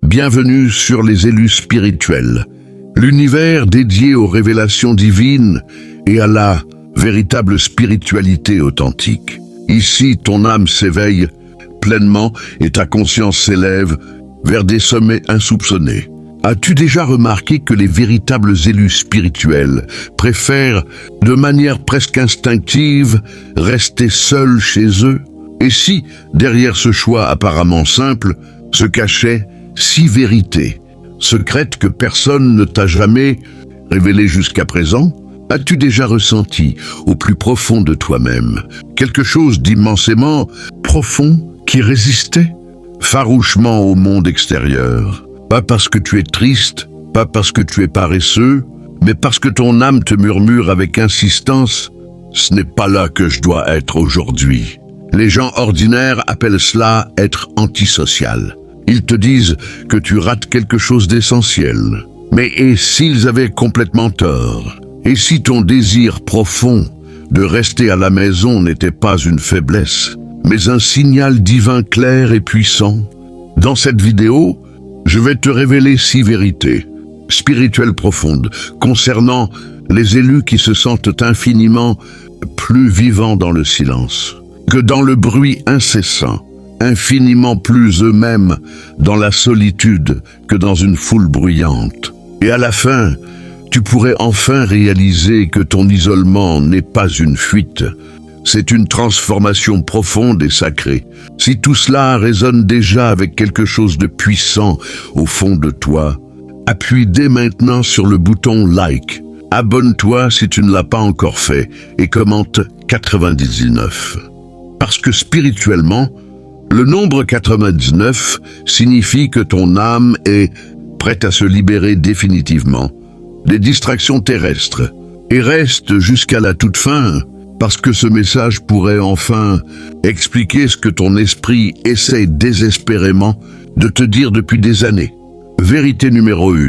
Bienvenue sur les élus spirituels, l'univers dédié aux révélations divines et à la véritable spiritualité authentique. Ici, ton âme s'éveille pleinement et ta conscience s'élève vers des sommets insoupçonnés. As-tu déjà remarqué que les véritables élus spirituels préfèrent, de manière presque instinctive, rester seuls chez eux? Et si, derrière ce choix apparemment simple, se cachait 6 vérités secrètes que personne ne t'a jamais révélées jusqu'à présent? As-tu déjà ressenti, au plus profond de toi-même, quelque chose d'immensément profond qui résistait farouchement au monde extérieur? Pas parce que tu es triste, pas parce que tu es paresseux, mais parce que ton âme te murmure avec insistance « Ce n'est pas là que je dois être aujourd'hui ». Les gens ordinaires appellent cela être antisocial. Ils te disent que tu rates quelque chose d'essentiel. Mais et s'ils avaient complètement tort? Et si ton désir profond de rester à la maison n'était pas une faiblesse, mais un signal divin clair et puissant? Dans cette vidéo, je vais te révéler 6 vérités spirituelles profondes concernant les élus qui se sentent infiniment plus vivants dans le silence que dans le bruit incessant, infiniment plus eux-mêmes dans la solitude que dans une foule bruyante. Et à la fin, tu pourrais enfin réaliser que ton isolement n'est pas une fuite, c'est une transformation profonde et sacrée. Si tout cela résonne déjà avec quelque chose de puissant au fond de toi, appuie dès maintenant sur le bouton like. Abonne-toi si tu ne l'as pas encore fait et commente 99. Parce que spirituellement, le nombre 99 signifie que ton âme est prête à se libérer définitivement des distractions terrestres et reste jusqu'à la toute fin. Parce que ce message pourrait enfin expliquer ce que ton esprit essaie désespérément de te dire depuis des années. Vérité numéro 1,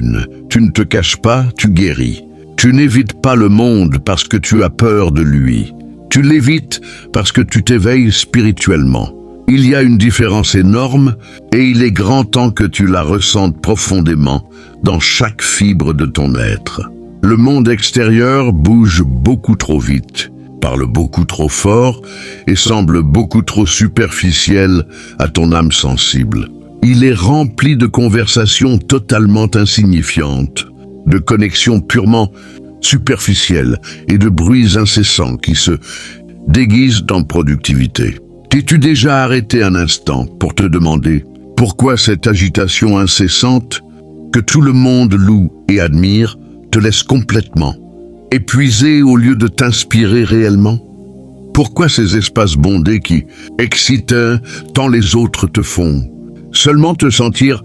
tu ne te caches pas, tu guéris. Tu n'évites pas le monde parce que tu as peur de lui. Tu l'évites parce que tu t'éveilles spirituellement. Il y a une différence énorme et il est grand temps que tu la ressentes profondément dans chaque fibre de ton être. Le monde extérieur bouge beaucoup trop vite, parle beaucoup trop fort et semble beaucoup trop superficiel à ton âme sensible. Il est rempli de conversations totalement insignifiantes, de connexions purement superficielles et de bruits incessants qui se déguisent en productivité. T'es-tu déjà arrêté un instant pour te demander pourquoi cette agitation incessante que tout le monde loue et admire te laisse complètement épuisé au lieu de t'inspirer réellement? Pourquoi ces espaces bondés qui excitent tant les autres te font seulement te sentir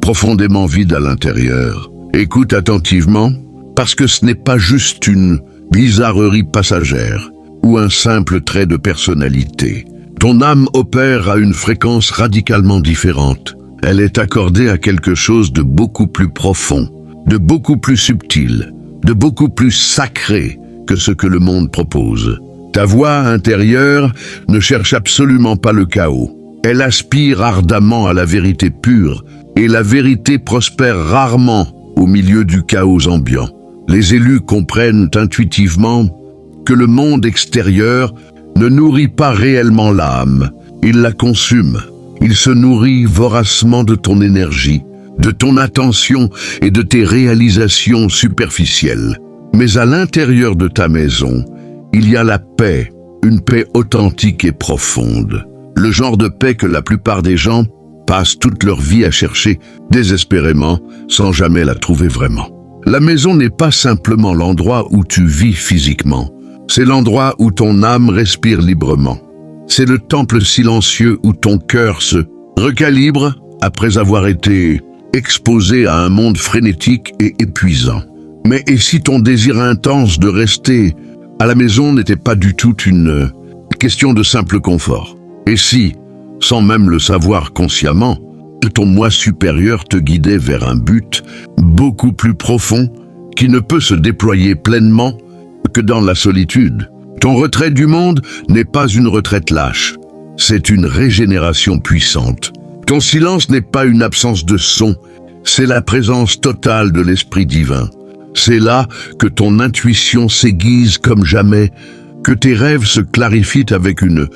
profondément vide à l'intérieur? Écoute attentivement, parce que ce n'est pas juste une bizarrerie passagère ou un simple trait de personnalité. Ton âme opère à une fréquence radicalement différente. Elle est accordée à quelque chose de beaucoup plus profond, de beaucoup plus subtil, de beaucoup plus sacré que ce que le monde propose. Ta voix intérieure ne cherche absolument pas le chaos. Elle aspire ardemment à la vérité pure, et la vérité prospère rarement au milieu du chaos ambiant. Les élus comprennent intuitivement que le monde extérieur ne nourrit pas réellement l'âme, il la consume. Il se nourrit voracement de ton énergie, de ton attention et de tes réalisations superficielles. Mais à l'intérieur de ta maison, il y a la paix, une paix authentique et profonde. Le genre de paix que la plupart des gens passent toute leur vie à chercher désespérément sans jamais la trouver vraiment. La maison n'est pas simplement l'endroit où tu vis physiquement, c'est l'endroit où ton âme respire librement. C'est le temple silencieux où ton cœur se recalibre après avoir été exposé à un monde frénétique et épuisant. Mais et si ton désir intense de rester à la maison n'était pas du tout une question de simple confort? Et si, sans même le savoir consciemment, ton moi supérieur te guidait vers un but beaucoup plus profond qui ne peut se déployer pleinement que dans la solitude? Ton retrait du monde n'est pas une retraite lâche, c'est une régénération puissante, Ton silence n'est pas une absence de son, c'est la présence totale de l'Esprit divin. C'est là que ton intuition s'aiguise comme jamais, que tes rêves se clarifient avec une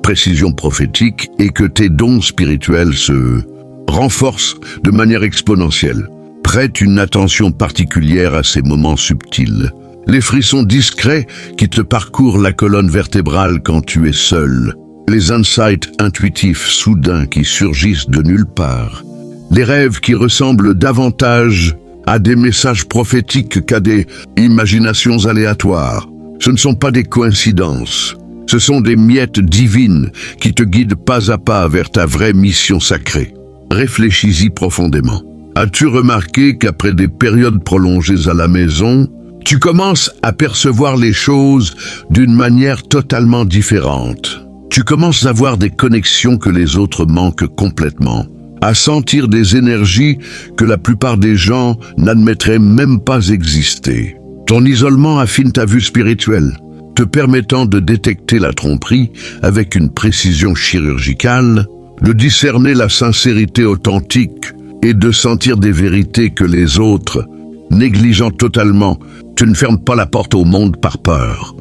précision prophétique et que tes dons spirituels se renforcent de manière exponentielle. Prête une attention particulière à ces moments subtils. Les frissons discrets qui te parcourent la colonne vertébrale quand tu es seul. Les insights intuitifs soudains qui surgissent de nulle part. Les rêves qui ressemblent davantage à des messages prophétiques qu'à des imaginations aléatoires. Ce ne sont pas des coïncidences. Ce sont des miettes divines qui te guident pas à pas vers ta vraie mission sacrée. Réfléchis-y profondément. As-tu remarqué qu'après des périodes prolongées à la maison, tu commences à percevoir les choses d'une manière totalement différente? Tu commences à voir des connexions que les autres manquent complètement, à sentir des énergies que la plupart des gens n'admettraient même pas exister. Ton isolement affine ta vue spirituelle, te permettant de détecter la tromperie avec une précision chirurgicale, de discerner la sincérité authentique et de sentir des vérités que les autres, négligeant totalement, tu ne fermes pas la porte au monde par peur.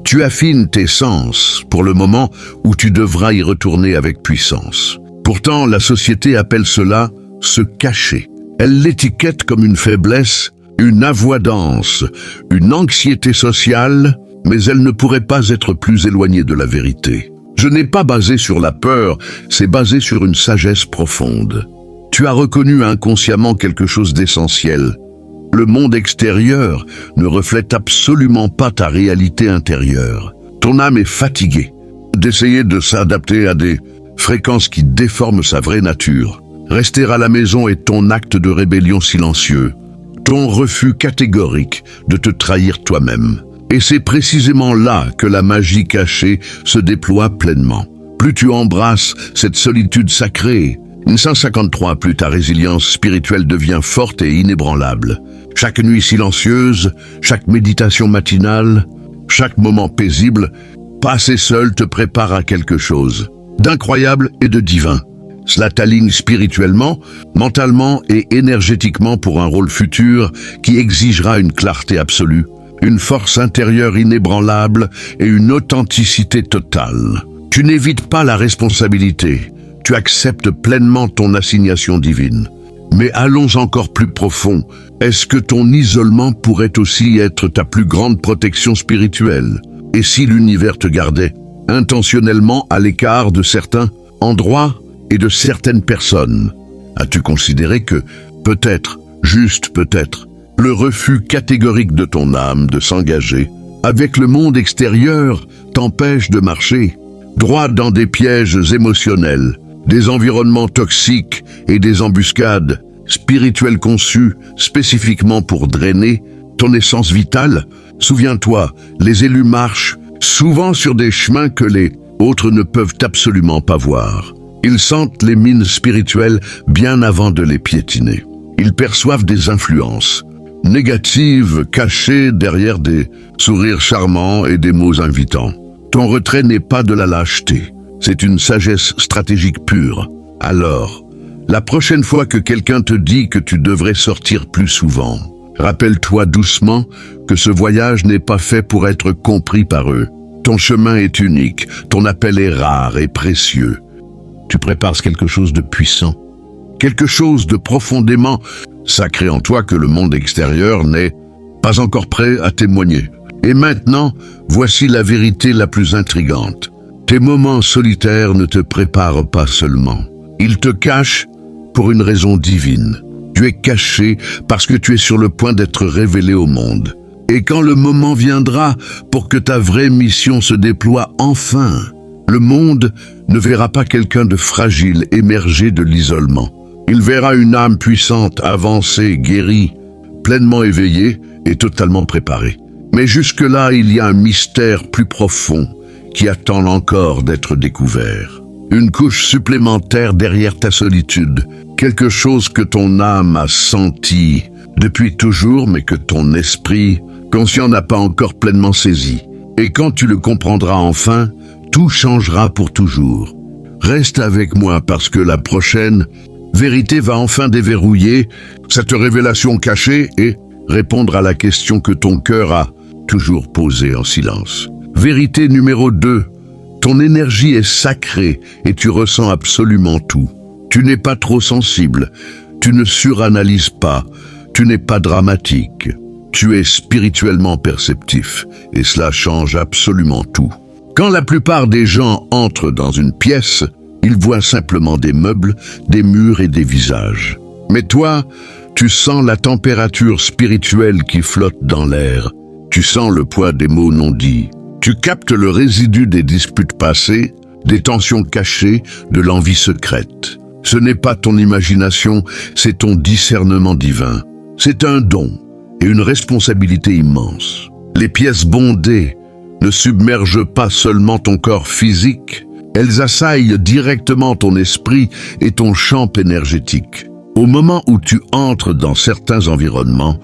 Tu affines tes sens pour le moment où tu devras y retourner avec puissance. Pourtant, la société appelle cela « se cacher ». Elle l'étiquette comme une faiblesse, une avoidance, une anxiété sociale, mais elle ne pourrait pas être plus éloignée de la vérité. Je n'ai pas basé sur la peur, c'est basé sur une sagesse profonde. Tu as reconnu inconsciemment quelque chose d'essentiel. Le monde extérieur ne reflète absolument pas ta réalité intérieure. Ton âme est fatiguée d'essayer de s'adapter à des fréquences qui déforment sa vraie nature. Rester à la maison est ton acte de rébellion silencieux, ton refus catégorique de te trahir toi-même. Et c'est précisément là que la magie cachée se déploie pleinement. Plus tu embrasses cette solitude sacrée, 153, plus ta résilience spirituelle devient forte et inébranlable. Chaque nuit silencieuse, chaque méditation matinale, chaque moment paisible, passer seul te prépare à quelque chose d'incroyable et de divin. Cela t'aligne spirituellement, mentalement et énergétiquement pour un rôle futur qui exigera une clarté absolue, une force intérieure inébranlable et une authenticité totale. Tu n'évites pas la responsabilité, tu acceptes pleinement ton assignation divine. Mais allons encore plus profond. Est-ce que ton isolement pourrait aussi être ta plus grande protection spirituelle? Et si l'univers te gardait intentionnellement à l'écart de certains endroits et de certaines personnes? As-tu considéré que, peut-être, juste peut-être, le refus catégorique de ton âme de s'engager avec le monde extérieur t'empêche de marcher droit dans des pièges émotionnels, des environnements toxiques et des embuscades spirituelles conçues spécifiquement pour drainer ton essence vitale? Souviens-toi, les élus marchent souvent sur des chemins que les autres ne peuvent absolument pas voir. Ils sentent les mines spirituelles bien avant de les piétiner. Ils perçoivent des influences négatives cachées derrière des sourires charmants et des mots invitants. Ton retrait n'est pas de la lâcheté. C'est une sagesse stratégique pure. Alors, la prochaine fois que quelqu'un te dit que tu devrais sortir plus souvent, rappelle-toi doucement que ce voyage n'est pas fait pour être compris par eux. Ton chemin est unique, ton appel est rare et précieux. Tu prépares quelque chose de puissant, quelque chose de profondément sacré en toi que le monde extérieur n'est pas encore prêt à témoigner. Et maintenant, voici la vérité la plus intrigante. Tes moments solitaires ne te préparent pas seulement. Ils te cachent pour une raison divine. Tu es caché parce que tu es sur le point d'être révélé au monde. Et quand le moment viendra pour que ta vraie mission se déploie enfin, le monde ne verra pas quelqu'un de fragile émerger de l'isolement. Il verra une âme puissante, avancée, guérie, pleinement éveillée et totalement préparée. Mais jusque-là, il y a un mystère plus profond qui attend encore d'être découvert. Une couche supplémentaire derrière ta solitude, quelque chose que ton âme a senti depuis toujours, mais que ton esprit conscient n'a pas encore pleinement saisi. Et quand tu le comprendras enfin, tout changera pour toujours. Reste avec moi parce que la prochaine vérité va enfin déverrouiller cette révélation cachée et répondre à la question que ton cœur a toujours posée en silence. Vérité numéro 2. Ton énergie est sacrée et tu ressens absolument tout. Tu n'es pas trop sensible, tu ne suranalyses pas, tu n'es pas dramatique. Tu es spirituellement perceptif et cela change absolument tout. Quand la plupart des gens entrent dans une pièce, ils voient simplement des meubles, des murs et des visages. Mais toi, tu sens la température spirituelle qui flotte dans l'air. Tu sens le poids des mots non dits. Tu captes le résidu des disputes passées, des tensions cachées, de l'envie secrète. Ce n'est pas ton imagination, c'est ton discernement divin. C'est un don et une responsabilité immense. Les pièces bondées ne submergent pas seulement ton corps physique, elles assaillent directement ton esprit et ton champ énergétique. Au moment où tu entres dans certains environnements,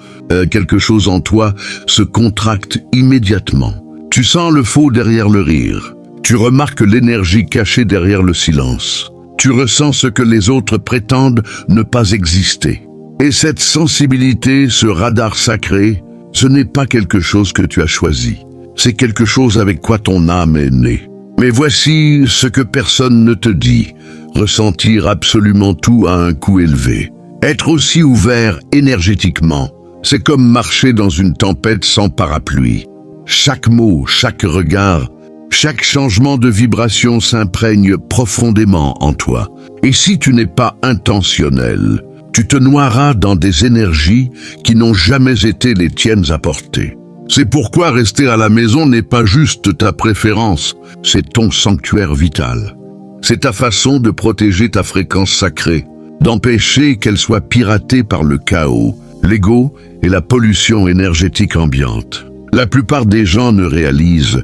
quelque chose en toi se contracte immédiatement. Tu sens le faux derrière le rire. Tu remarques l'énergie cachée derrière le silence. Tu ressens ce que les autres prétendent ne pas exister. Et cette sensibilité, ce radar sacré, ce n'est pas quelque chose que tu as choisi. C'est quelque chose avec quoi ton âme est née. Mais voici ce que personne ne te dit. Ressentir absolument tout à un coût élevé. Être aussi ouvert énergétiquement, c'est comme marcher dans une tempête sans parapluie. Chaque mot, chaque regard, chaque changement de vibration s'imprègne profondément en toi. Et si tu n'es pas intentionnel, tu te noieras dans des énergies qui n'ont jamais été les tiennes à porter. C'est pourquoi rester à la maison n'est pas juste ta préférence, c'est ton sanctuaire vital. C'est ta façon de protéger ta fréquence sacrée, d'empêcher qu'elle soit piratée par le chaos, l'ego et la pollution énergétique ambiante. La plupart des gens ne réalisent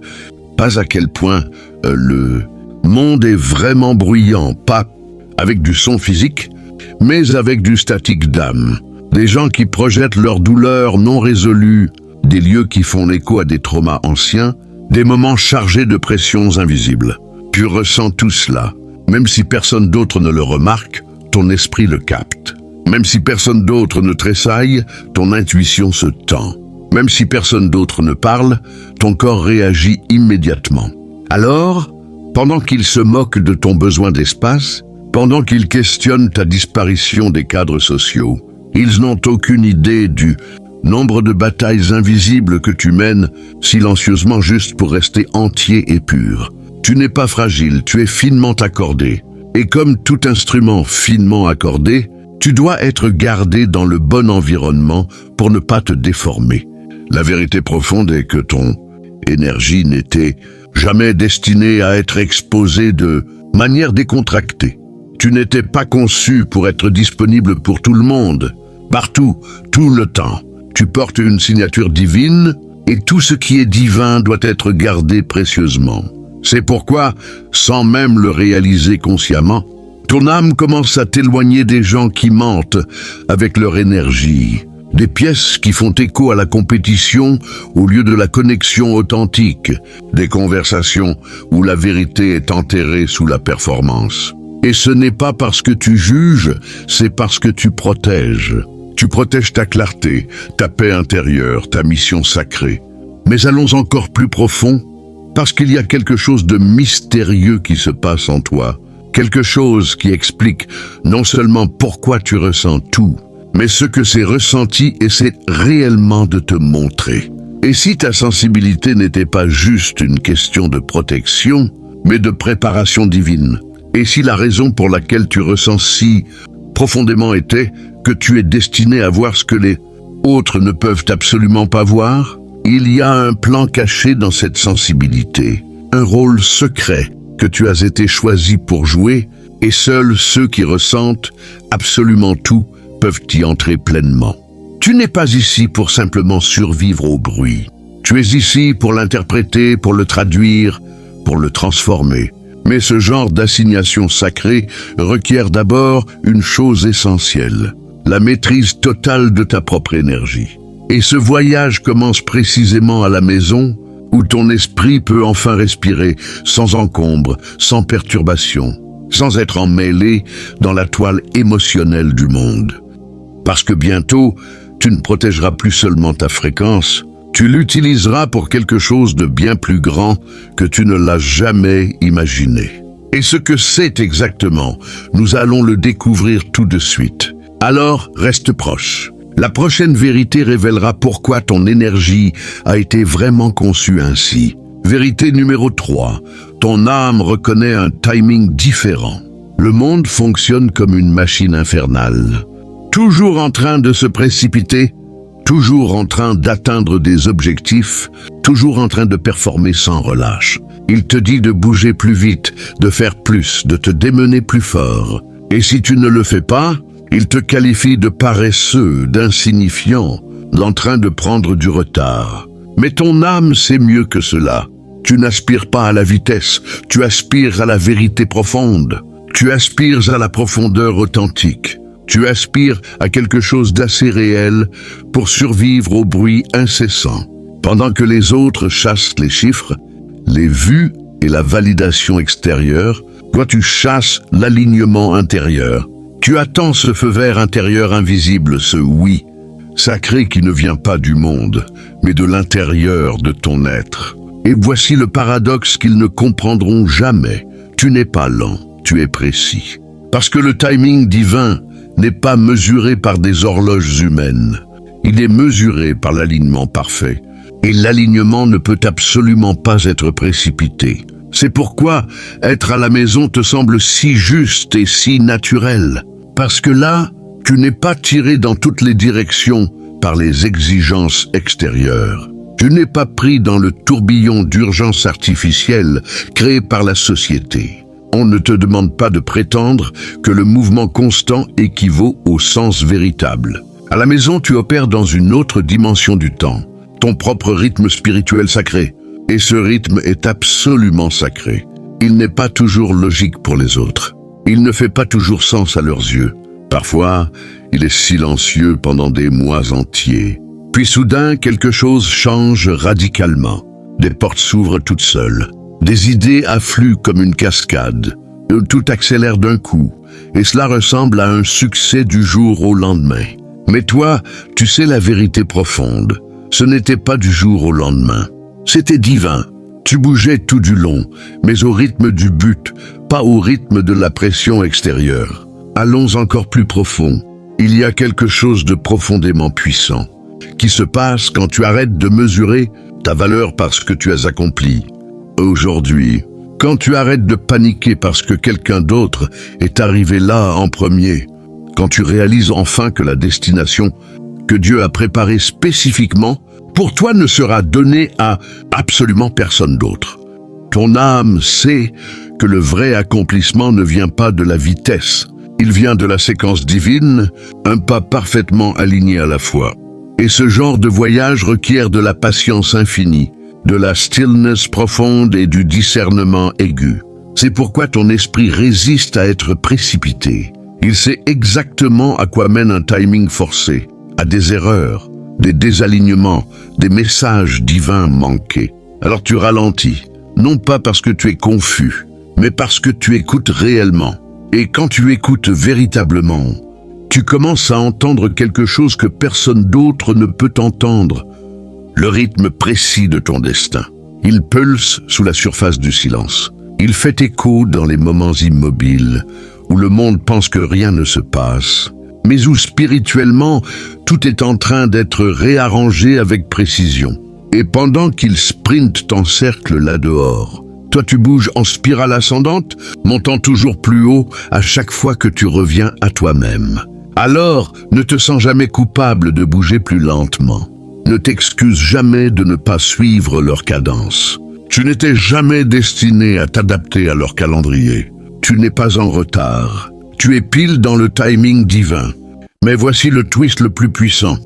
pas à quel point le monde est vraiment bruyant, pas avec du son physique, mais avec du statique d'âme. Des gens qui projettent leurs douleurs non résolues, des lieux qui font écho à des traumas anciens, des moments chargés de pressions invisibles. Tu ressens tout cela. Même si personne d'autre ne le remarque, ton esprit le capte. Même si personne d'autre ne tressaille, ton intuition se tend. Même si personne d'autre ne parle, ton corps réagit immédiatement. Alors, pendant qu'il se moque de ton besoin d'espace, pendant qu'ils questionnent ta disparition des cadres sociaux, ils n'ont aucune idée du nombre de batailles invisibles que tu mènes silencieusement juste pour rester entier et pur. Tu n'es pas fragile, tu es finement accordé. Et comme tout instrument finement accordé, tu dois être gardé dans le bon environnement pour ne pas te déformer. La vérité profonde est que ton énergie n'était jamais destinée à être exposée de manière décontractée. Tu n'étais pas conçu pour être disponible pour tout le monde, partout, tout le temps. Tu portes une signature divine et tout ce qui est divin doit être gardé précieusement. C'est pourquoi, sans même le réaliser consciemment, ton âme commence à t'éloigner des gens qui mentent avec leur énergie, des pièces qui font écho à la compétition au lieu de la connexion authentique, des conversations où la vérité est enterrée sous la performance. Et ce n'est pas parce que tu juges, c'est parce que tu protèges. Tu protèges ta clarté, ta paix intérieure, ta mission sacrée. Mais allons encore plus profond, parce qu'il y a quelque chose de mystérieux qui se passe en toi. Quelque chose qui explique non seulement pourquoi tu ressens tout, mais ce que c'est ressenti essaie réellement de te montrer. Et si ta sensibilité n'était pas juste une question de protection, mais de préparation divine? Et si la raison pour laquelle tu ressens si profondément était que tu es destiné à voir ce que les autres ne peuvent absolument pas voir? Il y a un plan caché dans cette sensibilité, un rôle secret que tu as été choisi pour jouer, et seuls ceux qui ressentent absolument tout peuvent y entrer pleinement. Tu n'es pas ici pour simplement survivre au bruit. Tu es ici pour l'interpréter, pour le traduire, pour le transformer. Mais ce genre d'assignation sacrée requiert d'abord une chose essentielle, la maîtrise totale de ta propre énergie. Et ce voyage commence précisément à la maison, où ton esprit peut enfin respirer, sans encombre, sans perturbation. sans être emmêlé dans la toile émotionnelle du monde. Parce que bientôt, tu ne protégeras plus seulement ta fréquence, tu l'utiliseras pour quelque chose de bien plus grand que tu ne l'as jamais imaginé. Et ce que c'est exactement, nous allons le découvrir tout de suite. Alors, reste proche. La prochaine vérité révélera pourquoi ton énergie a été vraiment conçue ainsi. Vérité numéro 3. Ton âme reconnaît un timing différent. Le monde fonctionne comme une machine infernale. Toujours en train de se précipiter, toujours en train d'atteindre des objectifs, toujours en train de performer sans relâche. Il te dit de bouger plus vite, de faire plus, de te démener plus fort. Et si tu ne le fais pas, il te qualifie de paresseux, d'insignifiant, en train de prendre du retard. Mais ton âme sait mieux que cela. Tu n'aspires pas à la vitesse, tu aspires à la vérité profonde. Tu aspires à la profondeur authentique. Tu aspires à quelque chose d'assez réel pour survivre au bruit incessant. Pendant que les autres chassent les chiffres, les vues et la validation extérieure, toi tu chasses l'alignement intérieur. Tu attends ce feu vert intérieur invisible, ce oui sacré qui ne vient pas du monde, mais de l'intérieur de ton être. Et voici le paradoxe qu'ils ne comprendront jamais. Tu n'es pas lent, tu es précis. Parce que le timing divin n'est pas mesuré par des horloges humaines. Il est mesuré par l'alignement parfait. Et l'alignement ne peut absolument pas être précipité. C'est pourquoi être à la maison te semble si juste et si naturel. Parce que là, tu n'es pas tiré dans toutes les directions par les exigences extérieures. Tu n'es pas pris dans le tourbillon d'urgence artificielle créé par la société. On ne te demande pas de prétendre que le mouvement constant équivaut au sens véritable. À la maison, tu opères dans une autre dimension du temps, ton propre rythme spirituel sacré. Et ce rythme est absolument sacré. Il n'est pas toujours logique pour les autres. Il ne fait pas toujours sens à leurs yeux. Parfois, il est silencieux pendant des mois entiers. Puis soudain, quelque chose change radicalement. Des portes s'ouvrent toutes seules. Des idées affluent comme une cascade. Tout accélère d'un coup, et cela ressemble à un succès du jour au lendemain. Mais toi, tu sais la vérité profonde. Ce n'était pas du jour au lendemain. C'était divin. Tu bougeais tout du long, mais au rythme du but, pas au rythme de la pression extérieure. Allons encore plus profond. Il y a quelque chose de profondément puissant qui se passe quand tu arrêtes de mesurer ta valeur par ce que tu as accompli. Aujourd'hui, quand tu arrêtes de paniquer parce que quelqu'un d'autre est arrivé là en premier, quand tu réalises enfin que la destination que Dieu a préparée spécifiquement pour toi ne sera donnée à absolument personne d'autre. Ton âme sait que le vrai accomplissement ne vient pas de la vitesse. Il vient de la séquence divine, un pas parfaitement aligné à la fois. Et ce genre de voyage requiert de la patience infinie, de la stillness profonde et du discernement aigu. C'est pourquoi ton esprit résiste à être précipité. Il sait exactement à quoi mène un timing forcé, à des erreurs, des désalignements, des messages divins manqués. Alors tu ralentis, non pas parce que tu es confus, mais parce que tu écoutes réellement. Et quand tu écoutes véritablement, tu commences à entendre quelque chose que personne d'autre ne peut entendre. Le rythme précis de ton destin. Il pulse sous la surface du silence. Il fait écho dans les moments immobiles, où le monde pense que rien ne se passe, mais où spirituellement, tout est en train d'être réarrangé avec précision. Et pendant qu'il sprinte en cercle là-dehors, toi tu bouges en spirale ascendante, montant toujours plus haut à chaque fois que tu reviens à toi-même. Alors, ne te sens jamais coupable de bouger plus lentement. Ne t'excuse jamais de ne pas suivre leur cadence. Tu n'étais jamais destiné à t'adapter à leur calendrier. Tu n'es pas en retard. Tu es pile dans le timing divin. Mais voici le twist le plus puissant.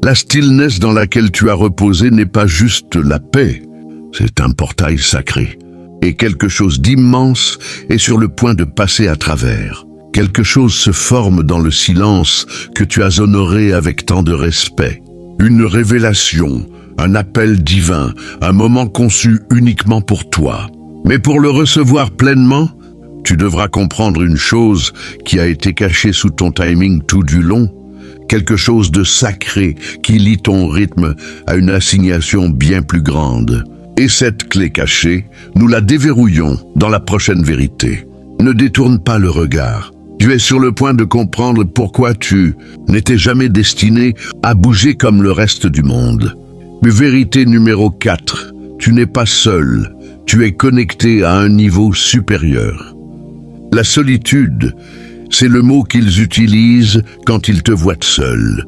La stillness dans laquelle tu as reposé n'est pas juste la paix. C'est un portail sacré. Et quelque chose d'immense est sur le point de passer à travers. Quelque chose se forme dans le silence que tu as honoré avec tant de respect. Une révélation, un appel divin, un moment conçu uniquement pour toi. Mais pour le recevoir pleinement, Tu devras comprendre une chose qui a été cachée sous ton timing tout du long, quelque chose de sacré qui lie ton rythme à une assignation bien plus grande. Et cette clé cachée, nous la déverrouillons dans la prochaine vérité. Ne détourne pas le regard. Tu es sur le point de comprendre pourquoi tu n'étais jamais destiné à bouger comme le reste du monde. Mais vérité numéro 4, tu n'es pas seul, tu es connecté à un niveau supérieur. La solitude, c'est le mot qu'ils utilisent quand ils te voient seul.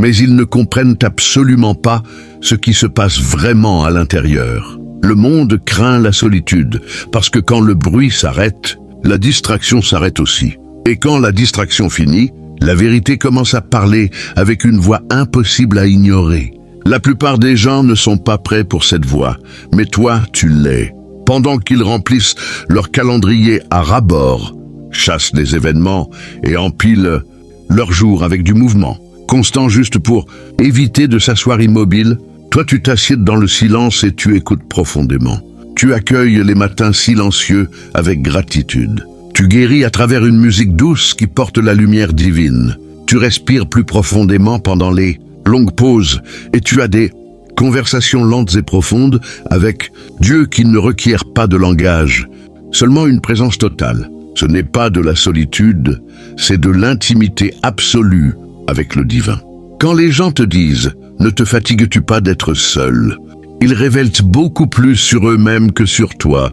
Mais ils ne comprennent absolument pas ce qui se passe vraiment à l'intérieur. Le monde craint la solitude, parce que quand le bruit s'arrête, la distraction s'arrête aussi. Et quand la distraction finit, la vérité commence à parler avec une voix impossible à ignorer. La plupart des gens ne sont pas prêts pour cette voix, mais toi, tu l'es. Pendant qu'ils remplissent leur calendrier à ras-bord, chassent les événements et empilent leurs jours avec du mouvement, constant juste pour éviter de s'asseoir immobile, toi tu t'assieds dans le silence et tu écoutes profondément. Tu accueilles les matins silencieux avec gratitude. Tu guéris à travers une musique douce qui porte la lumière divine. Tu respires plus profondément pendant les longues pauses et tu as des conversations lentes et profondes avec Dieu qui ne requiert pas de langage, seulement une présence totale. Ce n'est pas de la solitude, c'est de l'intimité absolue avec le divin. Quand les gens te disent « Ne te fatigues-tu pas d'être seul ?» ils révèlent beaucoup plus sur eux-mêmes que sur toi,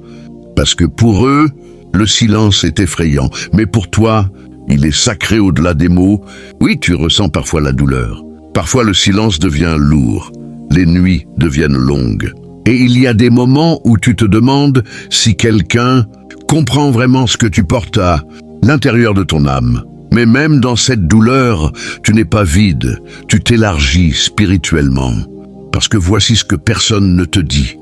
parce que pour eux, le silence est effrayant, mais pour toi, il est sacré au-delà des mots. Oui, tu ressens parfois la douleur. Parfois le silence devient lourd, les nuits deviennent longues. Et il y a des moments où tu te demandes si quelqu'un comprend vraiment ce que tu portes à l'intérieur de ton âme. Mais même dans cette douleur, tu n'es pas vide, tu t'élargis spirituellement. Parce que voici ce que personne ne te dit.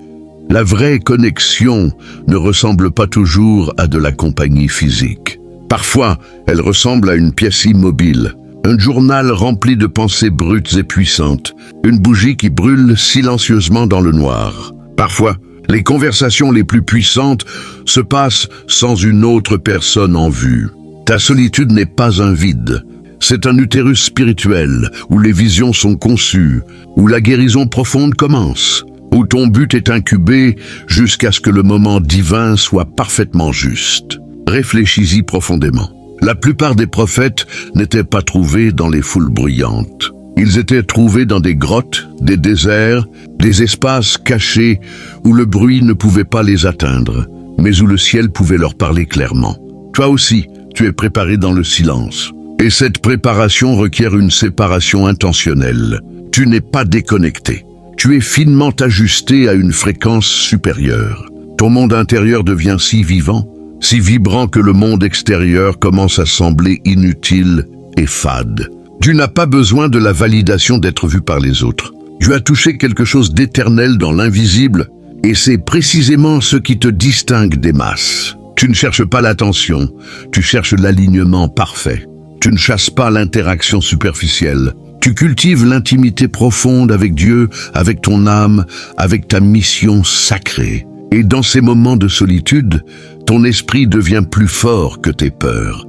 La vraie connexion ne ressemble pas toujours à de la compagnie physique. Parfois, elle ressemble à une pièce immobile, un journal rempli de pensées brutes et puissantes, une bougie qui brûle silencieusement dans le noir. Parfois, les conversations les plus puissantes se passent sans une autre personne en vue. Ta solitude n'est pas un vide. C'est un utérus spirituel où les visions sont conçues, où la guérison profonde commence, où ton but est incubé jusqu'à ce que le moment divin soit parfaitement juste. Réfléchis-y profondément. La plupart des prophètes n'étaient pas trouvés dans les foules bruyantes. Ils étaient trouvés dans des grottes, des déserts, des espaces cachés où le bruit ne pouvait pas les atteindre, mais où le ciel pouvait leur parler clairement. Toi aussi, tu es préparé dans le silence. Et cette préparation requiert une séparation intentionnelle. Tu n'es pas déconnecté. Tu es finement ajusté à une fréquence supérieure. Ton monde intérieur devient si vivant, si vibrant que le monde extérieur commence à sembler inutile et fade. Tu n'as pas besoin de la validation d'être vu par les autres. Tu as touché quelque chose d'éternel dans l'invisible, et c'est précisément ce qui te distingue des masses. Tu ne cherches pas l'attention, tu cherches l'alignement parfait. Tu ne chasses pas l'interaction superficielle. Tu cultives l'intimité profonde avec Dieu, avec ton âme, avec ta mission sacrée. Et dans ces moments de solitude, ton esprit devient plus fort que tes peurs.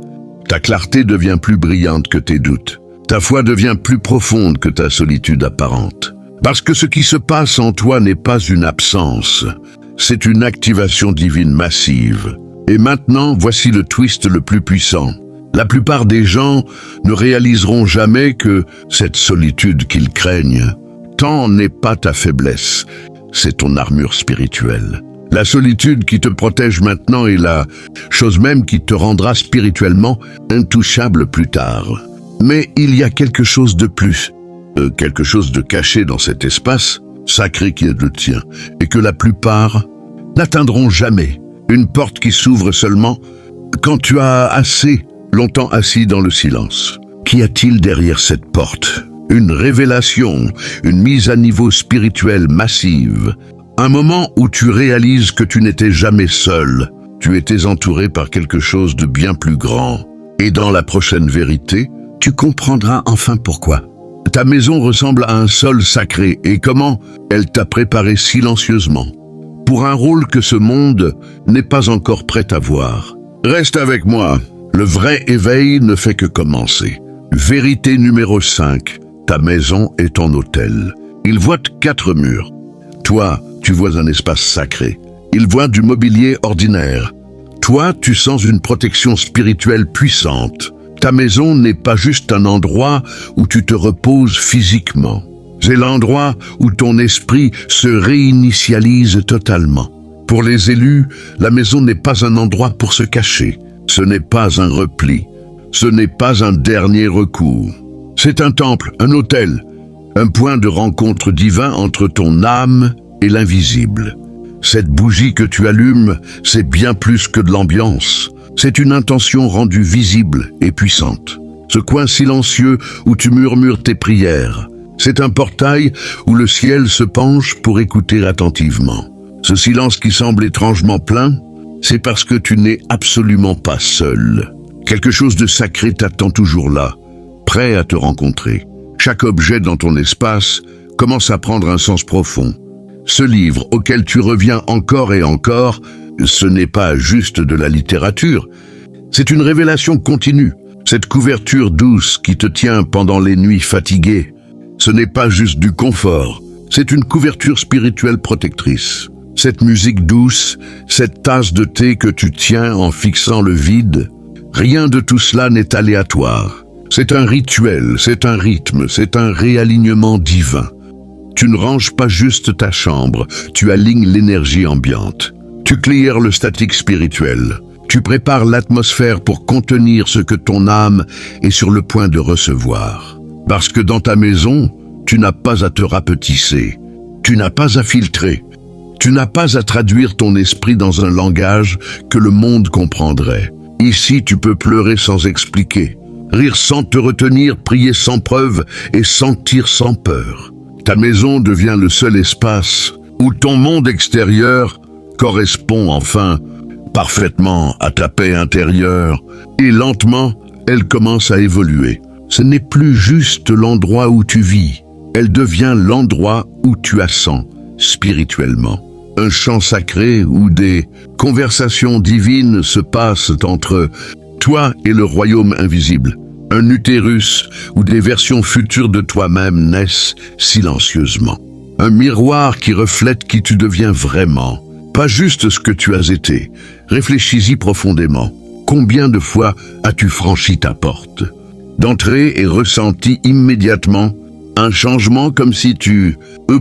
Ta clarté devient plus brillante que tes doutes. Ta foi devient plus profonde que ta solitude apparente. Parce que ce qui se passe en toi n'est pas une absence, c'est une activation divine massive. Et maintenant, voici le twist le plus puissant. La plupart des gens ne réaliseront jamais que cette solitude qu'ils craignent, tant n'est pas ta faiblesse, c'est ton armure spirituelle. La solitude qui te protège maintenant est la chose même qui te rendra spirituellement intouchable plus tard. Mais il y a quelque chose de plus, quelque chose de caché dans cet espace sacré qui est le tien, et que la plupart n'atteindront jamais. Une porte qui s'ouvre seulement quand tu as assez longtemps assis dans le silence. Qu'y a-t-il derrière cette porte? Une révélation, une mise à niveau spirituelle massive. Un moment où tu réalises que tu n'étais jamais seul. Tu étais entouré par quelque chose de bien plus grand. Et dans la prochaine vérité, tu comprendras enfin pourquoi. Ta maison ressemble à un sol sacré et comment elle t'a préparé silencieusement pour un rôle que ce monde n'est pas encore prêt à voir. Reste avec moi. Le vrai éveil ne fait que commencer. Vérité numéro 5. Ta maison est ton hôtel. Il voit 4 murs. Toi, tu vois un espace sacré. Il voit du mobilier ordinaire. Toi, tu sens une protection spirituelle puissante. Ta maison n'est pas juste un endroit où tu te reposes physiquement. C'est l'endroit où ton esprit se réinitialise totalement. Pour les élus, la maison n'est pas un endroit pour se cacher. Ce n'est pas un repli. Ce n'est pas un dernier recours. C'est un temple, un autel, un point de rencontre divin entre ton âme et l'invisible. Cette bougie que tu allumes, c'est bien plus que de l'ambiance. C'est une intention rendue visible et puissante. Ce coin silencieux où tu murmures tes prières, c'est un portail où le ciel se penche pour écouter attentivement. Ce silence qui semble étrangement plein, c'est parce que tu n'es absolument pas seul. Quelque chose de sacré t'attend toujours là, prêt à te rencontrer. Chaque objet dans ton espace commence à prendre un sens profond. Ce livre auquel tu reviens encore et encore, ce n'est pas juste de la littérature, c'est une révélation continue. Cette couverture douce qui te tient pendant les nuits fatiguées, ce n'est pas juste du confort, c'est une couverture spirituelle protectrice. Cette musique douce, cette tasse de thé que tu tiens en fixant le vide, rien de tout cela n'est aléatoire. C'est un rituel, c'est un rythme, c'est un réalignement divin. Tu ne ranges pas juste ta chambre, tu alignes l'énergie ambiante. Tu claires le statique spirituel. Tu prépares l'atmosphère pour contenir ce que ton âme est sur le point de recevoir. Parce que dans ta maison, tu n'as pas à te rapetisser. Tu n'as pas à filtrer. Tu n'as pas à traduire ton esprit dans un langage que le monde comprendrait. Ici, tu peux pleurer sans expliquer, rire sans te retenir, prier sans preuve et sentir sans peur. Ta maison devient le seul espace où ton monde extérieur correspond enfin parfaitement à ta paix intérieure et lentement, elle commence à évoluer. Ce n'est plus juste l'endroit où tu vis, elle devient l'endroit où tu assens spirituellement. Un chant sacré où des conversations divines se passent entre toi et le royaume invisible. Un utérus où des versions futures de toi-même naissent silencieusement. Un miroir qui reflète qui tu deviens vraiment, pas juste ce que tu as été. Réfléchis-y profondément. Combien de fois as-tu franchi ta porte? D'entrer et ressenti immédiatement un changement comme si tu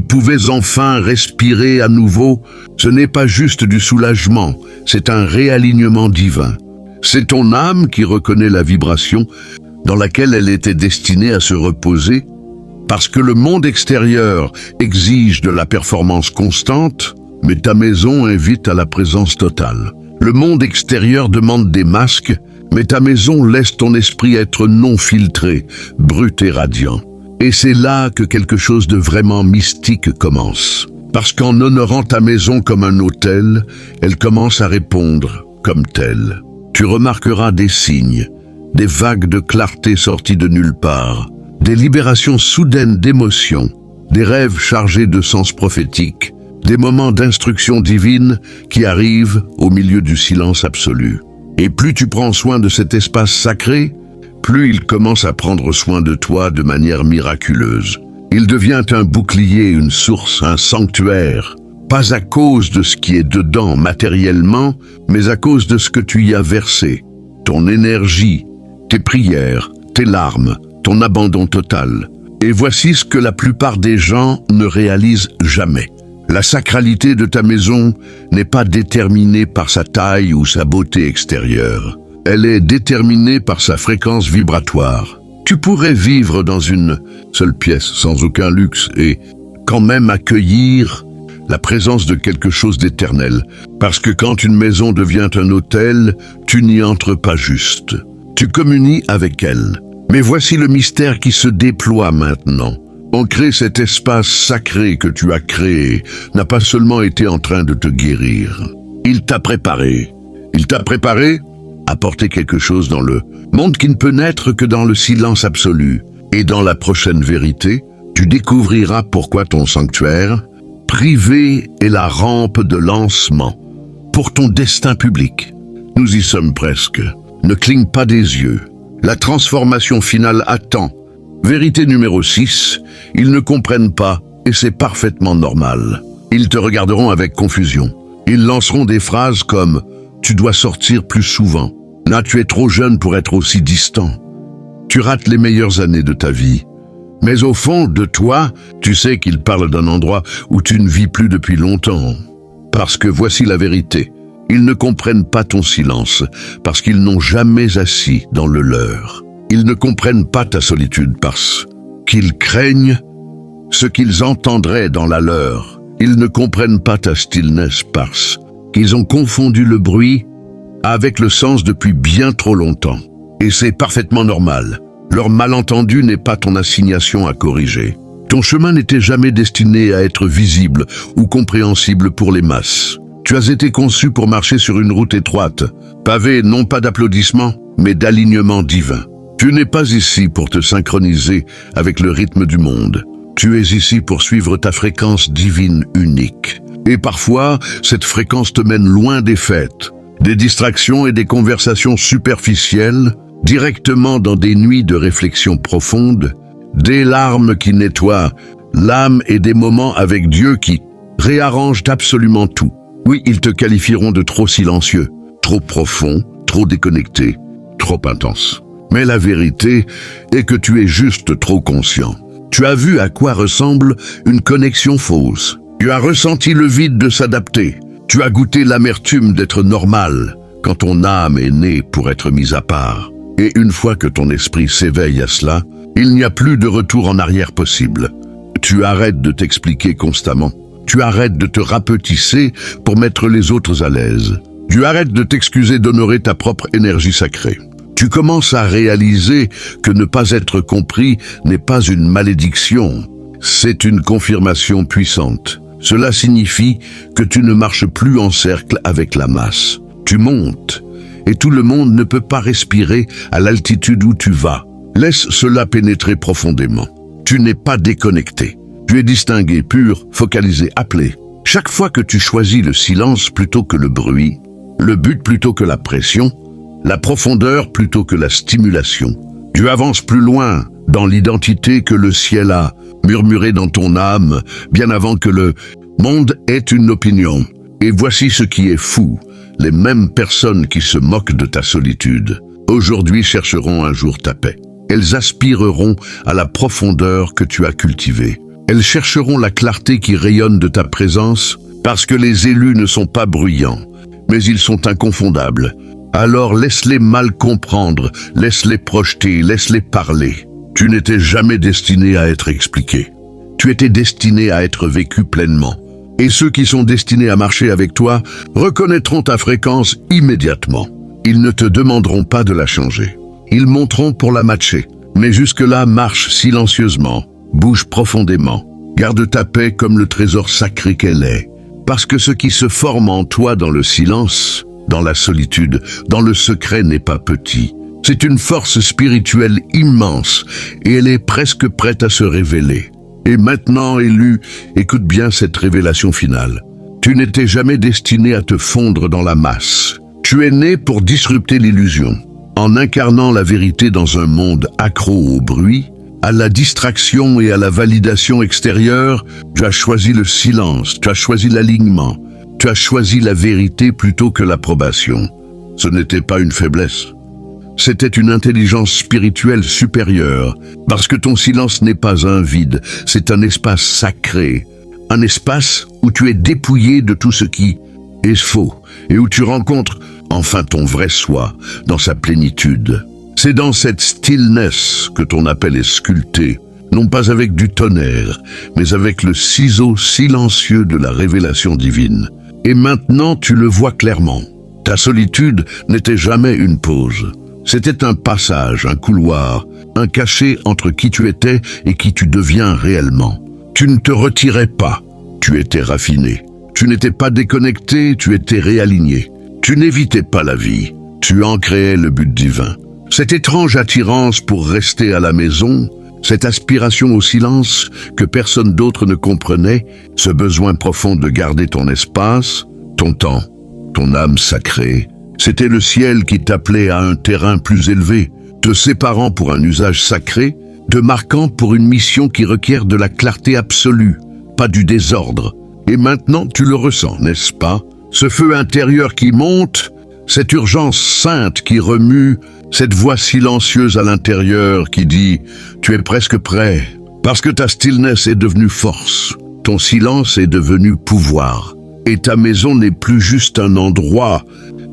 pouvais enfin respirer à nouveau. Ce n'est pas juste du soulagement, c'est un réalignement divin. C'est ton âme qui reconnaît la vibration dans laquelle elle était destinée à se reposer, parce que le monde extérieur exige de la performance constante, mais ta maison invite à la présence totale. Le monde extérieur demande des masques, mais ta maison laisse ton esprit être non filtré, brut et radiant. Et c'est là que quelque chose de vraiment mystique commence. Parce qu'en honorant ta maison comme un autel, elle commence à répondre comme telle. Tu remarqueras des signes, des vagues de clarté sorties de nulle part, des libérations soudaines d'émotions, des rêves chargés de sens prophétiques, des moments d'instruction divine qui arrivent au milieu du silence absolu. Et plus tu prends soin de cet espace sacré, plus il commence à prendre soin de toi de manière miraculeuse. Il devient un bouclier, une source, un sanctuaire, pas à cause de ce qui est dedans matériellement, mais à cause de ce que tu y as versé, ton énergie, tes prières, tes larmes, ton abandon total. Et voici ce que la plupart des gens ne réalisent jamais. La sacralité de ta maison n'est pas déterminée par sa taille ou sa beauté extérieure. Elle est déterminée par sa fréquence vibratoire. Tu pourrais vivre dans une seule pièce sans aucun luxe et quand même accueillir la présence de quelque chose d'éternel. Parce que quand une maison devient un hôtel, tu n'y entres pas juste. Tu communies avec elle. Mais voici le mystère qui se déploie maintenant. Ancrer cet espace sacré que tu as créé n'a pas seulement été en train de te guérir. Il t'a préparé. Il t'a préparé à porter quelque chose dans le monde qui ne peut naître que dans le silence absolu. Et dans la prochaine vérité, tu découvriras pourquoi ton sanctuaire privé est la rampe de lancement pour ton destin public. Nous y sommes presque. Ne cligne pas des yeux. La transformation finale attend. Vérité numéro 6, ils ne comprennent pas et c'est parfaitement normal. Ils te regarderont avec confusion. Ils lanceront des phrases comme « Tu dois sortir plus souvent ». « Là, tu es trop jeune pour être aussi distant. Tu rates les meilleures années de ta vie. » Mais au fond de toi, tu sais qu'ils parlent d'un endroit où tu ne vis plus depuis longtemps. Parce que voici la vérité. Ils ne comprennent pas ton silence, parce qu'ils n'ont jamais assis dans le leur. Ils ne comprennent pas ta solitude parce qu'ils craignent ce qu'ils entendraient dans la leur. Ils ne comprennent pas ta stillness parce qu'ils ont confondu le bruit avec le sens depuis bien trop longtemps. Et c'est parfaitement normal. Leur malentendu n'est pas ton assignation à corriger. Ton chemin n'était jamais destiné à être visible ou compréhensible pour les masses. Tu as été conçu pour marcher sur une route étroite, pavée non pas d'applaudissements, mais d'alignement divin. Tu n'es pas ici pour te synchroniser avec le rythme du monde. Tu es ici pour suivre ta fréquence divine unique. Et parfois, cette fréquence te mène loin des fêtes, des distractions et des conversations superficielles, directement dans des nuits de réflexion profonde, des larmes qui nettoient l'âme et des moments avec Dieu qui réarrangent absolument tout. Oui, ils te qualifieront de trop silencieux, trop profond, trop déconnecté, trop intense. Mais la vérité est que tu es juste trop conscient. Tu as vu à quoi ressemble une connexion fausse. Tu as ressenti le vide de s'adapter. Tu as goûté l'amertume d'être normal quand ton âme est née pour être mise à part. Et une fois que ton esprit s'éveille à cela, il n'y a plus de retour en arrière possible. Tu arrêtes de t'expliquer constamment. Tu arrêtes de te rapetisser pour mettre les autres à l'aise. Tu arrêtes de t'excuser d'honorer ta propre énergie sacrée. Tu commences à réaliser que ne pas être compris n'est pas une malédiction. C'est une confirmation puissante. Cela signifie que tu ne marches plus en cercle avec la masse. Tu montes, et tout le monde ne peut pas respirer à l'altitude où tu vas. Laisse cela pénétrer profondément. Tu n'es pas déconnecté. Tu es distingué, pur, focalisé, appelé. Chaque fois que tu choisis le silence plutôt que le bruit, le but plutôt que la pression, la profondeur plutôt que la stimulation, tu avances plus loin dans l'identité que le ciel a murmuré dans ton âme, bien avant que le monde ait une opinion. Et voici ce qui est fou. Les mêmes personnes qui se moquent de ta solitude, aujourd'hui chercheront un jour ta paix. Elles aspireront à la profondeur que tu as cultivée. Elles chercheront la clarté qui rayonne de ta présence, parce que les élus ne sont pas bruyants, mais ils sont inconfondables. Alors laisse-les mal comprendre, laisse-les projeter, laisse-les parler. Tu n'étais jamais destiné à être expliqué. Tu étais destiné à être vécu pleinement. Et ceux qui sont destinés à marcher avec toi reconnaîtront ta fréquence immédiatement. Ils ne te demanderont pas de la changer. Ils monteront pour la matcher. Mais jusque-là, marche silencieusement, bouge profondément. Garde ta paix comme le trésor sacré qu'elle est. Parce que ce qui se forme en toi dans le silence, dans la solitude, dans le secret n'est pas petit. C'est une force spirituelle immense et elle est presque prête à se révéler. Et maintenant, élu, écoute bien cette révélation finale. Tu n'étais jamais destiné à te fondre dans la masse. Tu es né pour disrupter l'illusion. En incarnant la vérité dans un monde accro au bruit, à la distraction et à la validation extérieure, tu as choisi le silence, tu as choisi l'alignement, tu as choisi la vérité plutôt que l'approbation. Ce n'était pas une faiblesse. C'était une intelligence spirituelle supérieure, parce que ton silence n'est pas un vide, c'est un espace sacré, un espace où tu es dépouillé de tout ce qui est faux, et où tu rencontres enfin ton vrai soi dans sa plénitude. C'est dans cette stillness que ton appel est sculpté, non pas avec du tonnerre, mais avec le ciseau silencieux de la révélation divine. Et maintenant tu le vois clairement. Ta solitude n'était jamais une pause. C'était un passage, un couloir, un cachet entre qui tu étais et qui tu deviens réellement. Tu ne te retirais pas, tu étais raffiné. Tu n'étais pas déconnecté, tu étais réaligné. Tu n'évitais pas la vie, tu en créais le but divin. Cette étrange attirance pour rester à la maison, cette aspiration au silence que personne d'autre ne comprenait, ce besoin profond de garder ton espace, ton temps, ton âme sacrée, C'était le ciel qui t'appelait à un terrain plus élevé, te séparant pour un usage sacré, te marquant pour une mission qui requiert de la clarté absolue, pas du désordre. Et maintenant tu le ressens, n'est-ce pas? Ce feu intérieur qui monte, cette urgence sainte qui remue, cette voix silencieuse à l'intérieur qui dit « Tu es presque prêt ». Parce que ta stillness est devenue force, ton silence est devenu pouvoir. Et ta maison n'est plus juste un endroit,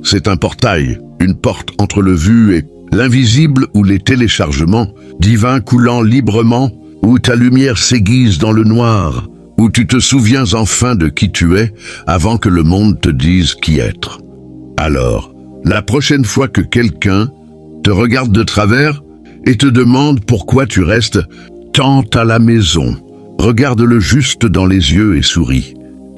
c'est un portail, une porte entre le vu et l'invisible ou les téléchargements divins coulant librement, où ta lumière s'aiguise dans le noir, où tu te souviens enfin de qui tu es avant que le monde te dise qui être. Alors, la prochaine fois que quelqu'un te regarde de travers et te demande pourquoi tu restes tant à la maison, regarde-le juste dans les yeux et souris.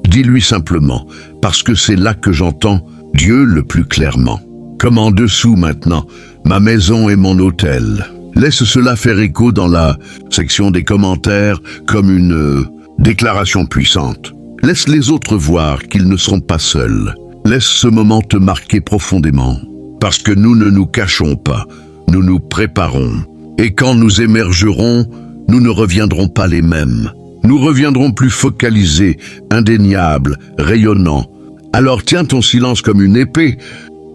Dis-lui simplement, parce que c'est là que j'entends Dieu le plus clairement. Comme en dessous maintenant, ma maison est mon hôtel. Laisse cela faire écho dans la section des commentaires comme une déclaration puissante. Laisse les autres voir qu'ils ne seront pas seuls. Laisse ce moment te marquer profondément. Parce que nous ne nous cachons pas, nous nous préparons. Et quand nous émergerons, nous ne reviendrons pas les mêmes. Nous reviendrons plus focalisés, indéniables, rayonnants. Alors tiens ton silence comme une épée,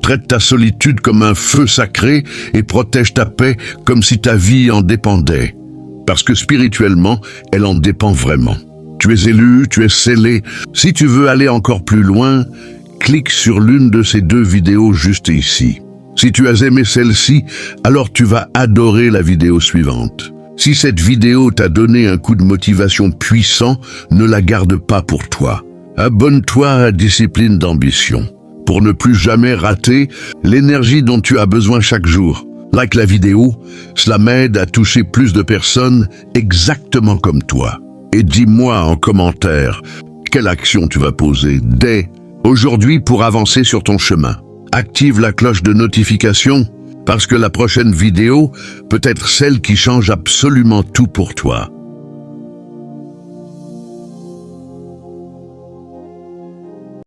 traite ta solitude comme un feu sacré et protège ta paix comme si ta vie en dépendait. Parce que spirituellement, elle en dépend vraiment. Tu es élu, tu es scellé. Si tu veux aller encore plus loin, clique sur l'une de ces 2 vidéos juste ici. Si tu as aimé celle-ci, alors tu vas adorer la vidéo suivante. Si cette vidéo t'a donné un coup de motivation puissant, ne la garde pas pour toi. Abonne-toi à Discipline d'Ambition pour ne plus jamais rater l'énergie dont tu as besoin chaque jour. Like la vidéo, cela m'aide à toucher plus de personnes exactement comme toi. Et dis-moi en commentaire quelle action tu vas poser dès aujourd'hui pour avancer sur ton chemin. Active la cloche de notification parce que la prochaine vidéo peut être celle qui change absolument tout pour toi.